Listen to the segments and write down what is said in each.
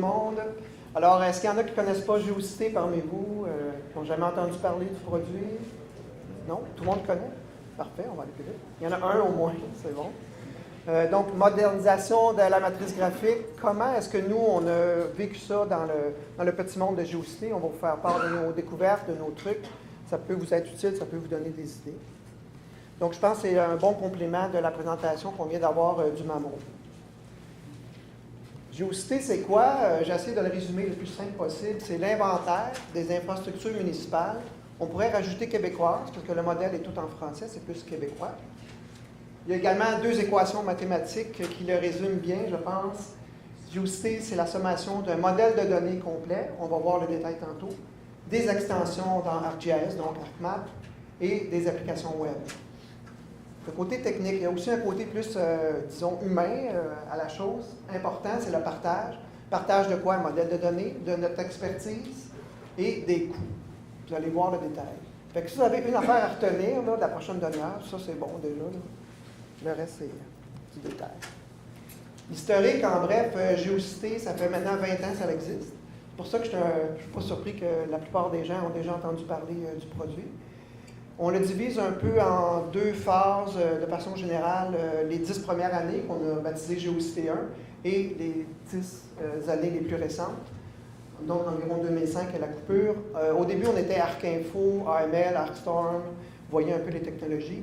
monde. Alors, est-ce qu'il y en a qui ne connaissent pas GeoCité parmi vous, qui n'ont jamais entendu parler du produit? Non? Tout le monde connaît? Parfait, on va aller plus vite. Il y en a un au moins, c'est bon. Donc, modernisation de la matrice graphique. Comment est-ce que nous, on a vécu ça dans le petit monde de GeoCité? On va vous faire part de nos découvertes, de nos trucs. Ça peut vous être utile, ça peut vous donner des idées. Donc, je pense que c'est un bon complément de la présentation qu'on vient d'avoir du Mammo. GeoCité, c'est quoi? J'essaie de le résumer le plus simple possible. C'est l'inventaire des infrastructures municipales. On pourrait rajouter québécoise, parce que le modèle est tout en français, c'est plus québécois. Il y a également deux équations mathématiques qui le résument bien, je pense. GeoCité, c'est la sommation d'un modèle de données complet, on va voir le détail tantôt, des extensions dans ArcGIS, donc ArcMap, et des applications web. Le côté technique, il y a aussi un côté plus, disons, humain à la chose. Important, c'est le partage. Partage de quoi? Un modèle de données, de notre expertise et des coûts. Vous allez voir le détail. Fait que si vous avez une affaire à retenir là, de la prochaine demi-heure, ça c'est bon déjà. Là. Le reste, c'est du détail. Historique, en bref, GeoCité, ça fait maintenant 20 ans que ça existe. C'est pour ça que je ne suis pas surpris que la plupart des gens ont déjà entendu parler du produit. On le divise un peu en deux phases de façon générale, les 10 premières années qu'on a baptisé GeoCité 1 et les 10 années les plus récentes, donc environ 2005 à la coupure. Au début, on était ArcInfo, AML, ArcStorm, vous voyez un peu les technologies.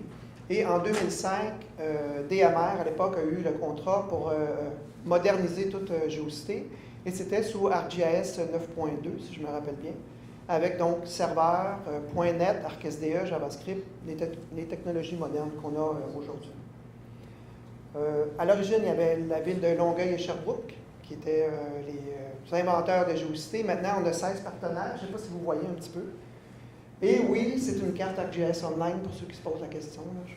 Et en 2005, DMR, à l'époque, a eu le contrat pour moderniser toute GeoCité, et c'était sous ArcGIS 9.2, si je me rappelle bien, avec donc serveur, .NET, ArcSDE, JavaScript, les technologies modernes qu'on a aujourd'hui. À l'origine, il y avait la ville de Longueuil et Sherbrooke, qui étaient les inventeurs de GeoCité. Maintenant, on a 16 partenaires, je ne sais pas si vous voyez un petit peu. Et oui, c'est une carte ArcGIS Online, pour ceux qui se posent la question. Là,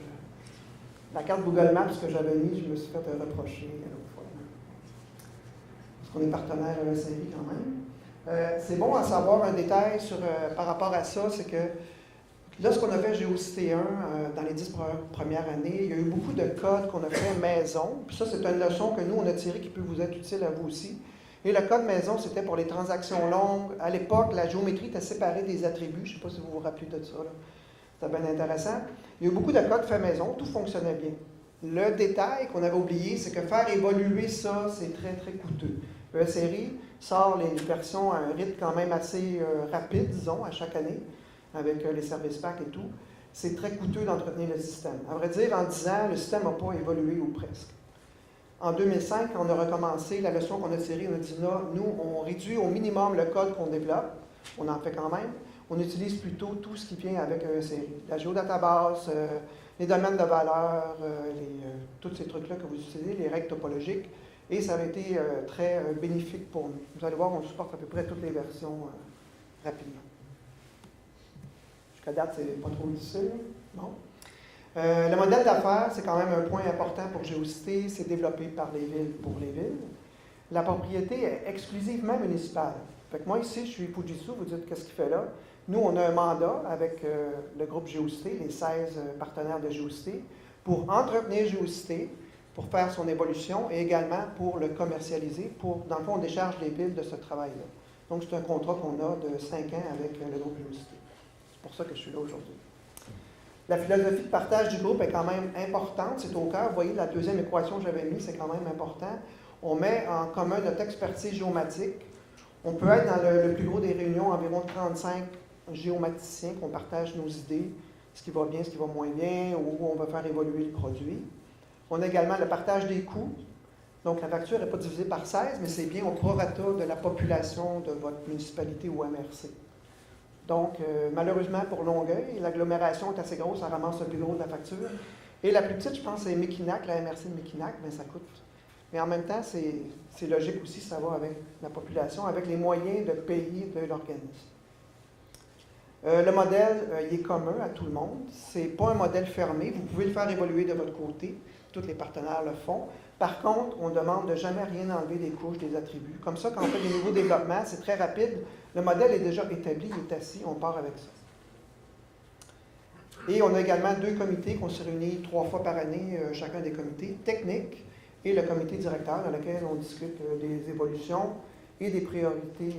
la carte Google Maps que j'avais mise, je me suis fait reprocher l'autre fois. Parce qu'on est partenaire à l'ECRI quand même. C'est bon à savoir un détail par rapport à ça, c'est que lorsqu'on a fait GeoCité 1 dans les 10 premières années, il y a eu beaucoup de codes qu'on a fait maison. Puis ça, c'est une leçon que nous, on a tirée qui peut vous être utile à vous aussi. Et le code maison, c'était pour les transactions longues. À l'époque, la géométrie était séparée des attributs. Je ne sais pas si vous vous rappelez de ça. C'était bien intéressant. Il y a eu beaucoup de codes faits maison. Tout fonctionnait bien. Le détail qu'on avait oublié, c'est que faire évoluer ça, c'est très, très coûteux. ESRI sort les versions à un rythme quand même assez rapide, disons, à chaque année, avec les services PAC et tout. C'est très coûteux d'entretenir le système. À vrai dire, en 10 ans, le système n'a pas évolué ou presque. En 2005, quand on a recommencé, la leçon qu'on a tirée, on a dit là, nous, on réduit au minimum le code qu'on développe. On en fait quand même. On utilise plutôt tout ce qui vient avec ESRI. La géodatabase, les domaines de valeur, tous ces trucs-là que vous utilisez, les règles topologiques. Et ça a été très bénéfique pour nous. Vous allez voir, on supporte à peu près toutes les versions rapidement. Jusqu'à date, c'est pas trop difficile. Non? Le modèle d'affaires, c'est quand même un point important pour GeoCité, c'est développé par les villes pour les villes. La propriété est exclusivement municipale. Fait que moi, ici, je suis Fujitsu, vous dites qu'est-ce qu'il fait là? Nous, on a un mandat avec le groupe GeoCité, les 16 partenaires de GeoCité, pour entretenir GeoCité, pour faire son évolution et également pour le commercialiser. Dans le fond, on décharge les villes de ce travail-là. Donc, c'est un contrat qu'on a de 5 ans avec le groupe GeoCité. C'est pour ça que je suis là aujourd'hui. La philosophie de partage du groupe est quand même importante, c'est au cœur. Vous voyez, la deuxième équation que j'avais mise, c'est quand même important. On met en commun notre expertise géomatique. On peut être dans le plus gros des réunions, environ 35 géomaticiens qu'on partage nos idées, ce qui va bien, ce qui va moins bien, où on va faire évoluer le produit. On a également le partage des coûts. Donc, la facture n'est pas divisée par 16, mais c'est bien au prorata de la population de votre municipalité ou MRC. Donc, malheureusement pour Longueuil, l'agglomération est assez grosse, ça ramasse le plus gros de la facture. Et la plus petite, je pense, c'est Mekinac, la MRC de Mekinac, mais ça coûte. Mais en même temps, c'est logique aussi, ça va avec la population, avec les moyens de payer de l'organisme. Le modèle, il est commun à tout le monde. Ce n'est pas un modèle fermé. Vous pouvez le faire évoluer de votre côté. Tous les partenaires le font. Par contre, on demande de jamais rien enlever des couches, des attributs. Comme ça, quand on fait des nouveaux développements, c'est très rapide. Le modèle est déjà établi, il est assis, on part avec ça. Et on a également 2 comités qu'on se réunit 3 fois par année, chacun des comités techniques et le comité directeur dans lequel on discute des évolutions et des priorités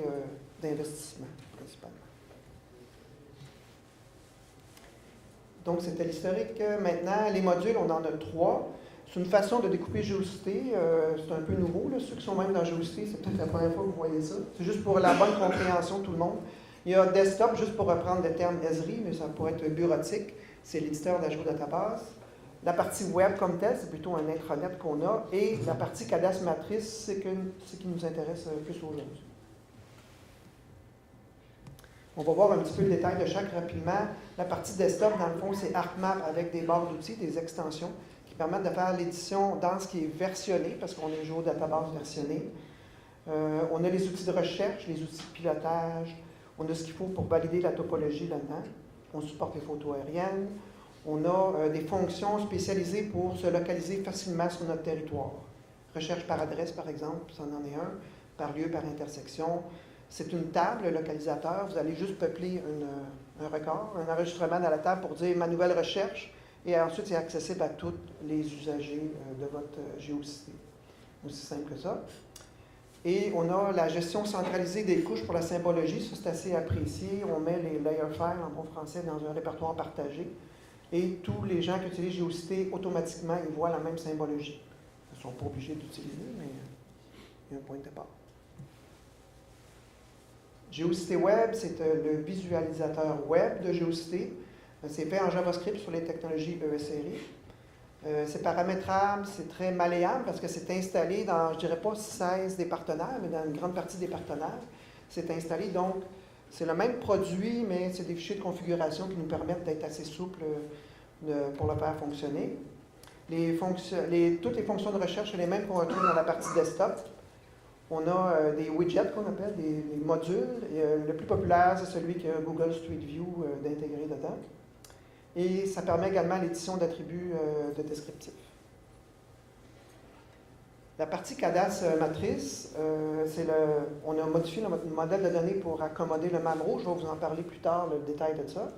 d'investissement, principalement. Donc, c'était l'historique. Maintenant, les modules, on en a 3. C'est une façon de découper Géocité. C'est un peu nouveau. Là. Ceux qui sont même dans Géocité, c'est peut-être la première fois que vous voyez ça. C'est juste pour la bonne compréhension de tout le monde. Il y a Desktop, juste pour reprendre le terme Esri, mais ça pourrait être bureautique. C'est l'éditeur d'ajout database. La partie web comme telle, c'est plutôt un intranet qu'on a. Et la partie cadastre matrice, c'est ce qui nous intéresse plus aujourd'hui. On va voir un petit peu le détail de chaque rapidement. La partie desktop, dans le fond, c'est ArcMap avec des barres d'outils, des extensions, qui permettent de faire l'édition dans ce qui est versionné, parce qu'on est toujours database versionné. On a les outils de recherche, les outils de pilotage. On a ce qu'il faut pour valider la topologie là-dedans. On supporte les photos aériennes. On a des fonctions spécialisées pour se localiser facilement sur notre territoire. Recherche par adresse, par exemple, ça en est un, par lieu, par intersection. C'est une table, le localisateur. Vous allez juste peupler un record, un enregistrement dans la table pour dire ma nouvelle recherche. Et ensuite, c'est accessible à tous les usagers de votre Géocité. Aussi simple que ça. Et on a la gestion centralisée des couches pour la symbologie. Ça, c'est assez apprécié. On met les layer files en bon français dans un répertoire partagé. Et tous les gens qui utilisent Géocité, automatiquement, ils voient la même symbologie. Ils ne sont pas obligés d'utiliser, mais il y a un point de départ. Géocité Web, c'est le visualisateur web de Géocité. C'est fait en JavaScript sur les technologies ESRI. C'est paramétrable, c'est très malléable parce que c'est installé dans, je dirais pas 16 des partenaires, mais dans une grande partie des partenaires. C'est installé, donc c'est le même produit, mais c'est des fichiers de configuration qui nous permettent d'être assez souples pour le faire fonctionner. Toutes les fonctions de recherche sont les mêmes qu'on retrouve dans la partie desktop. On a des widgets qu'on appelle, des modules. Le plus populaire, c'est celui que Google Street View d'intégrer dedans. Et ça permet également l'édition d'attributs de descriptifs. La partie cadastre matrice, on a modifié notre modèle de données pour accommoder le MAMRO. Je vais vous en parler plus tard, le détail de ça.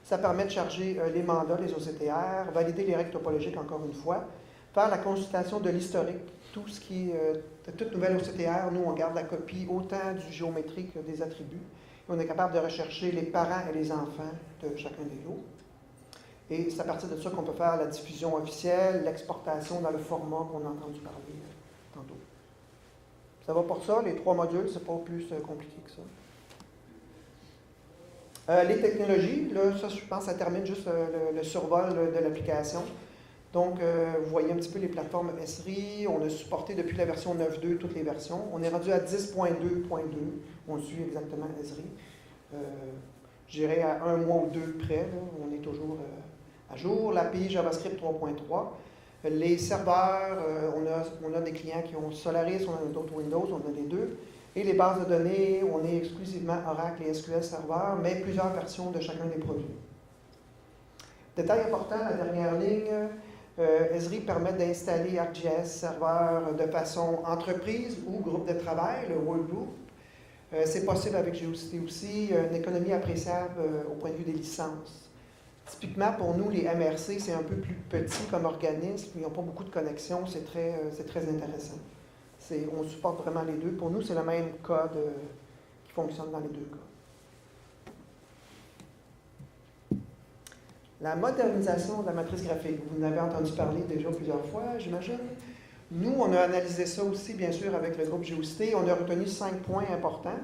Ça permet de charger les mandats, les OCTR, valider les règles topologiques encore une fois, faire la consultation de l'historique. Tout ce qui est toute nouvelle OCTR, nous, on garde la copie autant du géométrique que des attributs. Et on est capable de rechercher les parents et les enfants de chacun des lots. Et c'est à partir de ça qu'on peut faire la diffusion officielle, l'exportation dans le format qu'on a entendu parler tantôt. Ça va pour ça, les 3 modules, c'est pas plus compliqué que ça. Les technologies, là, ça, je pense, ça termine juste le survol de l'application. Donc, vous voyez un petit peu les plateformes Esri. On a supporté depuis la version 9.2 toutes les versions. On est rendu à 10.2.2. On suit exactement Esri. Je dirais à 1 mois ou 2 près, là, on est toujours à jour. L'API JavaScript 3.3. Les serveurs, on a des clients qui ont Solaris, on a d'autres Windows, on a les deux. Et les bases de données, on est exclusivement Oracle et SQL Server, mais plusieurs versions de chacun des produits. Détail important, la dernière ligne, Esri permet d'installer ArcGIS Server de façon entreprise ou groupe de travail, le workgroup. C'est possible avec Géocité aussi, une économie appréciable au point de vue des licences. Typiquement, pour nous, les MRC, c'est un peu plus petit comme organisme, ils n'ont pas beaucoup de connexions, c'est très intéressant. On supporte vraiment les deux. Pour nous, c'est le même code qui fonctionne dans les deux cas. La modernisation de la matrice graphique, vous en avez entendu parler déjà plusieurs fois, j'imagine. Nous, on a analysé ça aussi, bien sûr, avec le groupe Géocité. On a retenu 5 points importants.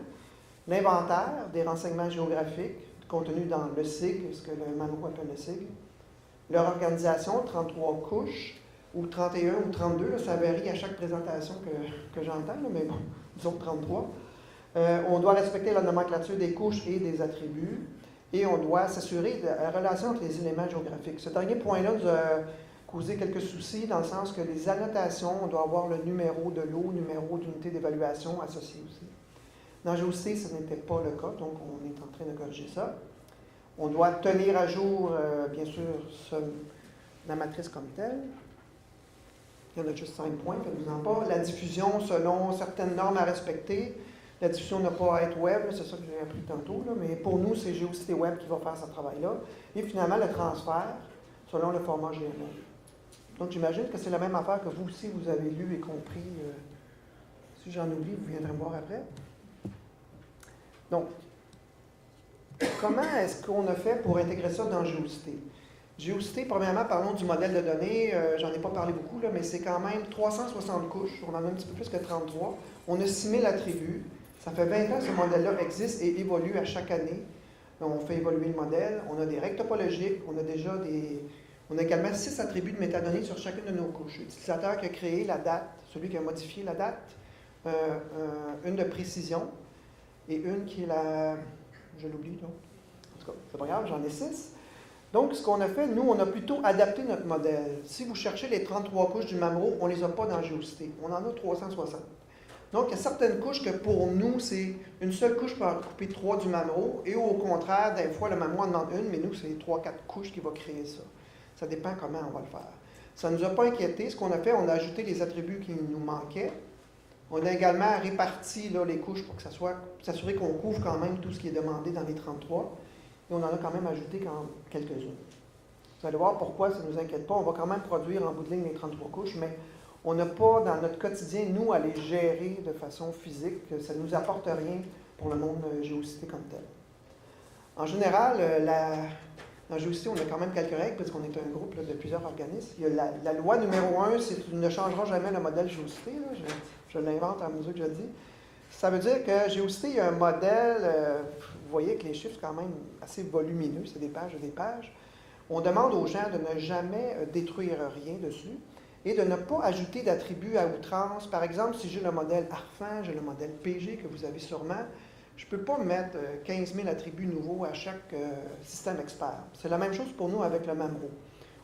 L'inventaire des renseignements géographiques contenus dans le SIG, ce que le MAMRO appelle le SIG. Leur organisation, 33 couches, ou 31 ou 32, là, ça varie à chaque présentation que j'entends, mais bon, disons 33. On doit respecter la nomenclature des couches et des attributs, et on doit s'assurer de la relation entre les éléments géographiques. Ce dernier point-là nous a causé quelques soucis, dans le sens que les annotations, on doit avoir le numéro de lot, numéro d'unité d'évaluation associé aussi. Dans Géocité, ce n'était pas le cas, donc on est en train de corriger ça. On doit tenir à jour, bien sûr, la matrice comme telle. Il y en a juste 5 points, faites-vous-en pas. La diffusion selon certaines normes à respecter. La diffusion n'a pas à être web, c'est ça que j'ai appris tantôt, là, mais pour nous, c'est Géocité Web qui va faire ce travail-là. Et finalement, le transfert selon le format GML. Donc, j'imagine que c'est la même affaire que vous aussi, vous avez lu et compris, Si j'en oublie, vous viendrez me voir après. Donc, comment est-ce qu'on a fait pour intégrer ça dans GeoCité? GeoCité, premièrement, parlons du modèle de données. J'en ai pas parlé beaucoup, là, mais c'est quand même 360 couches. On en a un petit peu plus que 33. On a 6000 attributs. Ça fait 20 ans que ce modèle-là existe et évolue à chaque année. On fait évoluer le modèle. On a des règles topologiques. On a également 6 attributs de métadonnées sur chacune de nos couches. L'utilisateur qui a créé la date, celui qui a modifié la date, une de précision et une qui est la... Je l'oublie, donc. En tout cas, c'est pas grave, j'en ai 6. Donc, ce qu'on a fait, nous, on a plutôt adapté notre modèle. Si vous cherchez les 33 couches du Mamro, on ne les a pas dans GeoCité. On en a 360. Donc, il y a certaines couches que pour nous, c'est une seule couche pour couper 3 du Mamro, et au contraire, des fois, le Mamro en demande une, mais nous, c'est 3-4 couches qui va créer ça. Ça dépend comment on va le faire. Ça ne nous a pas inquiétés. Ce qu'on a fait, on a ajouté les attributs qui nous manquaient. On a également réparti là, les couches pour que s'assurer qu'on couvre quand même tout ce qui est demandé dans les 33. Et on en a quand même ajouté quelques-unes. Vous allez voir pourquoi ça ne nous inquiète pas. On va quand même produire en bout de ligne les 33 couches, mais on n'a pas dans notre quotidien, nous, à les gérer de façon physique. Ça ne nous apporte rien pour le monde GeoCité comme tel. En général, dans GeoCité, on a quand même quelques règles, parce qu'on est un groupe là, de plusieurs organismes. Il y a la loi numéro 1, c'est tu ne changeras jamais le modèle GeoCité. Je l'invente à mesure que je le dis. Ça veut dire que GeoCité, il y a un modèle, vous voyez que les chiffres sont quand même assez volumineux, c'est des pages et des pages. On demande aux gens de ne jamais détruire rien dessus et de ne pas ajouter d'attributs à outrance. Par exemple, si j'ai le modèle ARFAN, j'ai le modèle PG que vous avez sûrement, je ne peux pas mettre 15 000 attributs nouveaux à chaque système expert. C'est la même chose pour nous avec le Mamro.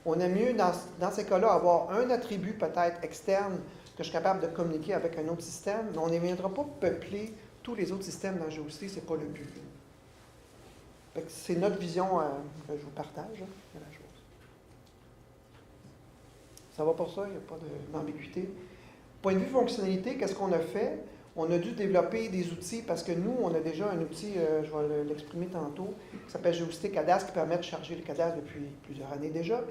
On aime mieux, dans ces cas-là, avoir un attribut peut-être externe que je suis capable de communiquer avec un autre système, mais on ne viendra pas peupler tous les autres systèmes dans GeoCité, ce n'est pas le but. C'est notre vision que je vous partage de la chose. Ça va pour ça, il n'y a pas d'ambiguïté. Point de vue fonctionnalité, qu'est-ce qu'on a fait? On a dû développer des outils parce que nous, on a déjà un outil, je vais l'exprimer tantôt, qui s'appelle GeoCité Cadastre, qui permet de charger le cadastre depuis plusieurs années déjà.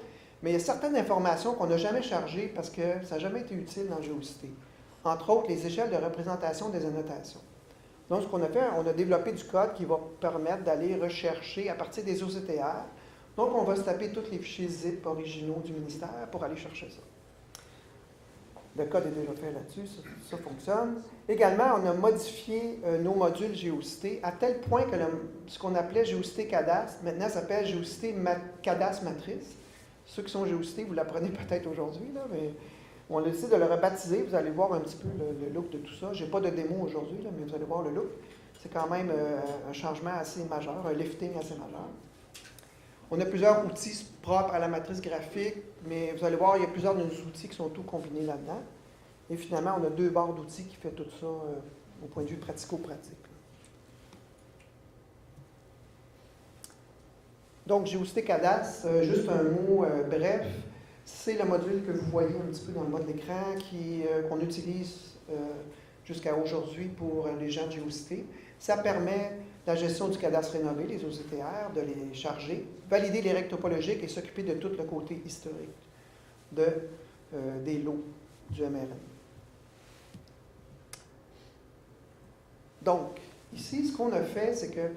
Mais il y a certaines informations qu'on n'a jamais chargées parce que ça n'a jamais été utile dans GeoCité. Entre autres, les échelles de représentation des annotations. Donc, ce qu'on a fait, on a développé du code qui va permettre d'aller rechercher à partir des OCTR. Donc, on va se taper tous les fichiers zip originaux du ministère pour aller chercher ça. Le code est déjà fait là-dessus, ça fonctionne. Également, on a modifié nos modules GeoCité à tel point que ce qu'on appelait GeoCité Cadastre, maintenant s'appelle GeoCité Cadastre Matrice. Ceux qui sont GeoCité, vous l'apprenez peut-être aujourd'hui, mais on a décidé de le rebaptiser. Vous allez voir un petit peu le look de tout ça. Je n'ai pas de démo aujourd'hui, mais vous allez voir le look. C'est quand même un changement assez majeur, un lifting assez majeur. On a plusieurs outils propres à la matrice graphique, mais vous allez voir, il y a plusieurs de nos outils qui sont tous combinés là-dedans. Et finalement, on a 2 barres d'outils qui fait tout ça au point de vue pratico-pratique. Donc, GeoCité Cadastre, juste un mot bref, c'est le module que vous voyez un petit peu dans le bas de l'écran qu'on utilise jusqu'à aujourd'hui pour les gens de GeoCité. Ça permet la gestion du cadastre rénové, les OCTR, de les charger, valider les règles topologiques et s'occuper de tout le côté historique des lots du MRN. Donc, ici, ce qu'on a fait, c'est que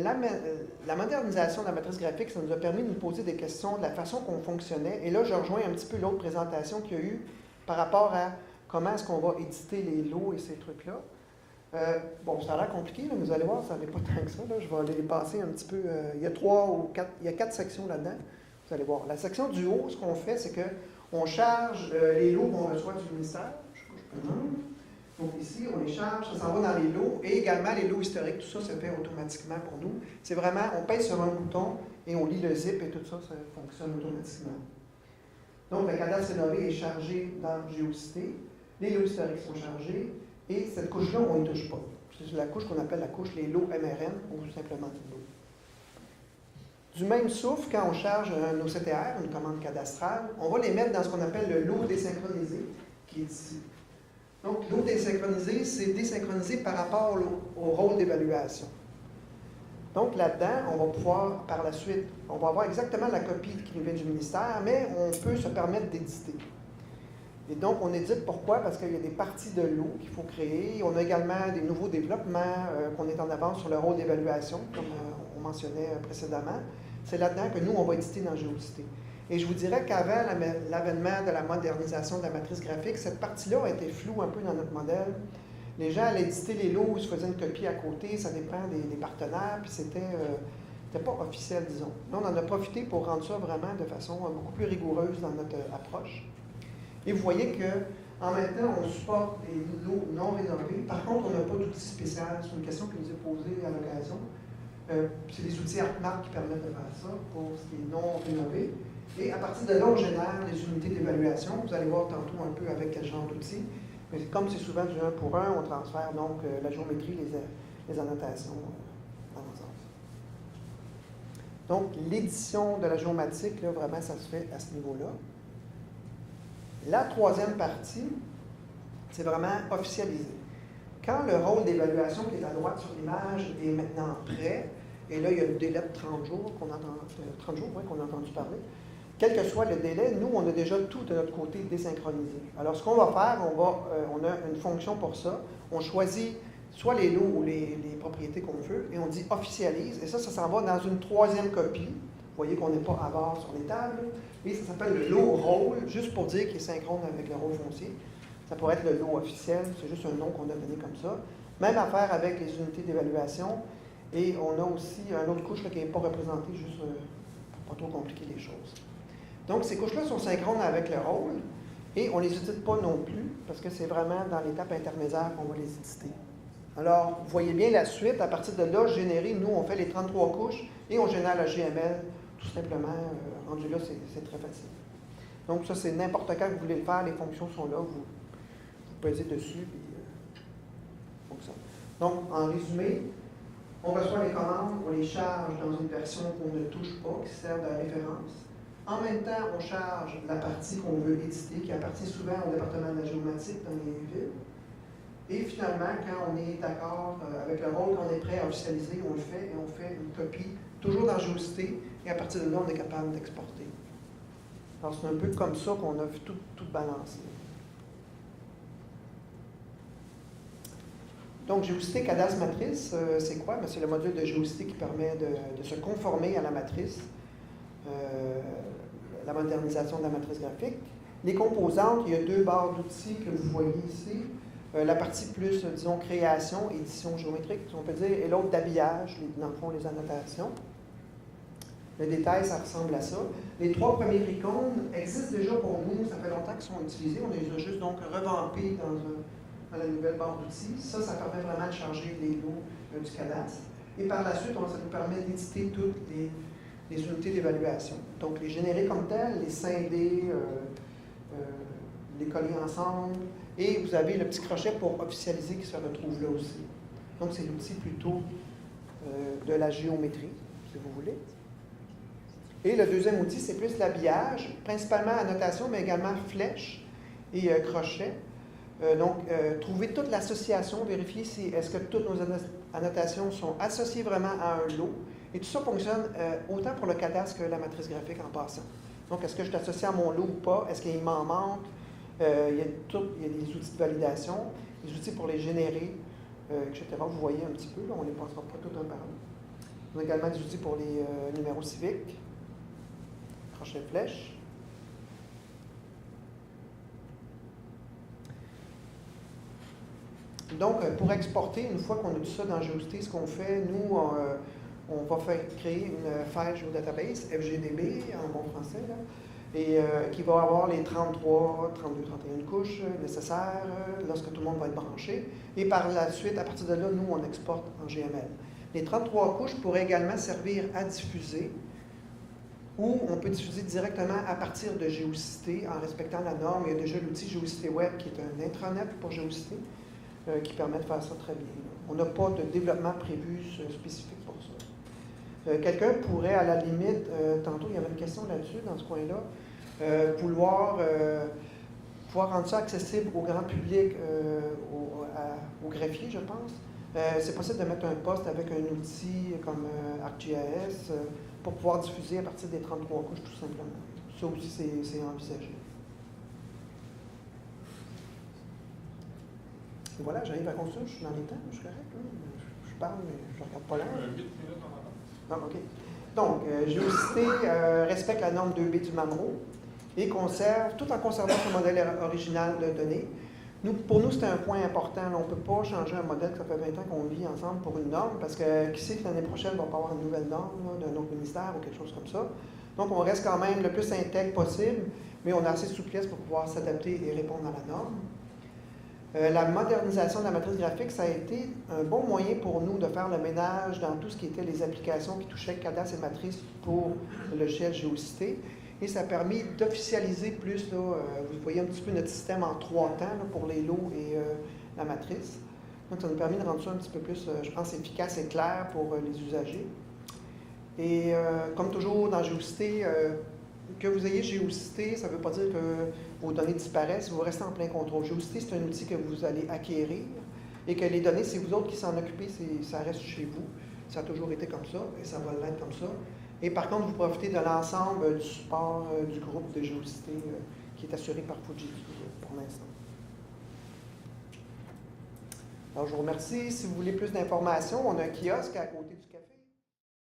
la modernisation de la matrice graphique, ça nous a permis de nous poser des questions de la façon qu'on fonctionnait. Et là, je rejoins un petit peu l'autre présentation qu'il y a eu par rapport à comment est-ce qu'on va éditer les lots et ces trucs-là. Bon, ça a l'air compliqué, là, mais vous allez voir, ça n'est pas tant que ça. Là. Je vais aller passer un petit peu. Il y a 4 sections là-dedans. Vous allez voir. La section du haut, ce qu'on fait, c'est qu'on charge les lots qu'on reçoit du ministère. Donc ici, on les charge, ça s'en va dans les lots, et également les lots historiques, tout ça se fait automatiquement pour nous. C'est vraiment, on pèse sur un bouton et on lit le zip et tout ça, ça fonctionne automatiquement. Donc le cadastre rénové est chargé dans GeoCité, les lots historiques sont chargés, et cette couche-là, on ne touche pas. C'est la couche qu'on appelle la couche les lots MRN, ou tout simplement des lots. Du même souffle, quand on charge un OCTR, une commande cadastrale, on va les mettre dans ce qu'on appelle le lot désynchronisé, qui est ici. Donc, lot désynchronisé, c'est désynchronisé par rapport au rôle d'évaluation. Donc, là-dedans, on va pouvoir, par la suite, on va avoir exactement la copie qui nous vient du ministère, mais on peut se permettre d'éditer. Et donc, on édite pourquoi? Parce qu'il y a des parties de l'eau qu'il faut créer. On a également des nouveaux développements qu'on est en avance sur le rôle d'évaluation, comme on mentionnait précédemment. C'est là-dedans que nous, on va éditer dans Géocité. Et je vous dirais qu'avant l'avènement de la modernisation de la matrice graphique, cette partie-là a été floue un peu dans notre modèle. Les gens allaient éditer les lots, ils se faisaient une copie à côté, ça dépend des partenaires, puis c'était pas officiel, disons. Là, on en a profité pour rendre ça vraiment de façon beaucoup plus rigoureuse dans notre approche. Et vous voyez qu'en même temps, on supporte des lots non rénovés. Par contre, on n'a pas d'outils spécial. C'est une question qui nous est posée à l'occasion. C'est des outils ArtMark qui permettent de faire ça pour ce qui est non rénové. Et à partir de là, on génère des unités d'évaluation. Vous allez voir tantôt un peu avec quel genre d'outils. Mais comme c'est souvent du 1 pour 1, on transfère donc la géométrie, les annotations dans l'ensemble. Donc, l'édition de la géomatique, là, vraiment, ça se fait à ce niveau-là. La troisième partie, c'est vraiment officialisé. Quand le rôle d'évaluation qui est à droite sur l'image est maintenant prêt, et là, il y a le délai de 30 jours qu'on a entendu parler, quel que soit le délai, nous, on a déjà tout de notre côté désynchronisé. Alors, ce qu'on va faire, on a une fonction pour ça. On choisit soit les lots ou les propriétés qu'on veut, et on dit officialise, et ça s'en va dans une troisième copie. Vous voyez qu'on n'est pas à bord sur les tables. Et ça s'appelle le lot rôle, juste pour dire qu'il est synchrone avec le rôle foncier. Ça pourrait être le lot officiel, c'est juste un nom qu'on a donné comme ça. Même affaire avec les unités d'évaluation. Et on a aussi une autre couche là, qui n'est pas représentée, juste pour pas trop compliquer les choses. Donc, ces couches-là sont synchrones avec le rôle. Et on ne les édite pas non plus, parce que c'est vraiment dans l'étape intermédiaire qu'on va les éditer. Alors, vous voyez bien la suite. À partir de là, générer, nous, on fait les 33 couches et on génère la GML. Tout simplement, rendu là, c'est très facile. Donc, ça, c'est n'importe quand que vous voulez le faire, les fonctions sont là, vous pesez dessus, puis fonctionne. Donc, en résumé, on reçoit les commandes, on les charge dans une version qu'on ne touche pas, qui sert de référence. En même temps, on charge la partie qu'on veut éditer, qui appartient souvent au département de la géomatique dans les villes. Et finalement, quand on est d'accord avec le rôle, qu'on est prêt à officialiser, on le fait et on fait une copie, toujours dans Géocité, et à partir de là, on est capable d'exporter. Alors, c'est un peu comme ça qu'on a vu tout balancer. Donc, Géocité Cadastre Matrice, c'est quoi? C'est le module de Géocité qui permet de se conformer à la matrice, la modernisation de la matrice graphique. Les composantes, il y a deux barres d'outils que vous voyez ici. La partie plus, disons, création, édition géométrique, si on peut dire, et l'autre d'habillage, dans le fond, les annotations. Le détail, ça ressemble à ça. Les trois premières icônes existent déjà pour nous, ça fait longtemps qu'ils sont utilisés, on les a juste donc revampés dans la nouvelle barre d'outils. Ça permet vraiment de charger les lots du cadastre. Et par la suite, ça nous permet d'éditer toutes les unités d'évaluation. Donc, les générer comme telles, les scinder, les coller ensemble. Et vous avez le petit crochet pour officialiser qui se retrouve là aussi. Donc, c'est l'outil plutôt de la géométrie, si vous voulez. Et le deuxième outil, c'est plus l'habillage, principalement annotation, mais également flèche et crochet. Donc, trouver toute l'association, vérifier si est-ce que toutes nos annotations sont associées vraiment à un lot. Et tout ça fonctionne autant pour le cadastre que la matrice graphique en passant. Donc, est-ce que je t'associe à mon lot ou pas? Est-ce qu'il m'en manque? Il y a des outils de validation, des outils pour les générer, etc. Vous voyez un petit peu, là, on ne les passera pas tout un par un. On a également des outils pour les numéros civiques, crochet flèche. Donc, pour exporter, une fois qu'on a tout ça dans Géocité, ce qu'on fait, nous, on va créer une file GeoDatabase, FGDB, en bon français, là, et qui va avoir les 33, 32, 31 couches nécessaires lorsque tout le monde va être branché. Et par la suite, à partir de là, nous, on exporte en GML. Les 33 couches pourraient également servir à diffuser, ou on peut diffuser directement à partir de Géocité en respectant la norme. Il y a déjà l'outil Géocité Web qui est un intranet pour Géocité qui permet de faire ça très bien. On n'a pas de développement prévu spécifique pour ça. Quelqu'un pourrait, à la limite, tantôt il y avait une question là-dessus, dans ce coin-là, pouvoir rendre ça accessible au grand public, au greffier, je pense. C'est possible de mettre un poste avec un outil comme ArcGIS pour pouvoir diffuser à partir des 33 couches, tout simplement. Ça aussi, c'est envisagé. Voilà, j'arrive à construire, je suis dans les temps, je suis correct. Hein? Je parle, mais je ne regarde pas là. 8 minutes en avant. Non, OK. Donc, Géocité respecte la norme 2B du MAMRO et conserve, tout en conservant son modèle original de données. Pour nous, c'est un point important. On ne peut pas changer un modèle que ça fait 20 ans qu'on vit ensemble pour une norme, parce que qui sait que l'année prochaine, on va pas avoir une nouvelle norme d'un autre ministère ou quelque chose comme ça. Donc, on reste quand même le plus intègre possible, mais on a assez de souplesse pour pouvoir s'adapter et répondre à la norme. La modernisation de la matrice graphique, ça a été un bon moyen pour nous de faire le ménage dans tout ce qui était les applications qui touchaient cadastre et matrice pour le logiciel Géocité. Et ça a permis d'officialiser plus, là, vous voyez un petit peu notre système en 3 temps là, pour les lots et la matrice. Donc, ça nous a permis de rendre ça un petit peu plus, je pense, efficace et clair pour les usagers. Et comme toujours dans Géocité, que vous ayez Géocité, ça ne veut pas dire que vos données disparaissent, vous restez en plein contrôle. Géocité, c'est un outil que vous allez acquérir et que les données, c'est vous autres qui s'en occupez, ça reste chez vous. Ça a toujours été comme ça et ça va l'être comme ça. Et par contre, vous profitez de l'ensemble du support du groupe de Géocité qui est assuré par Fujitsu pour l'instant. Alors, je vous remercie. Si vous voulez plus d'informations, on a un kiosque à côté du café.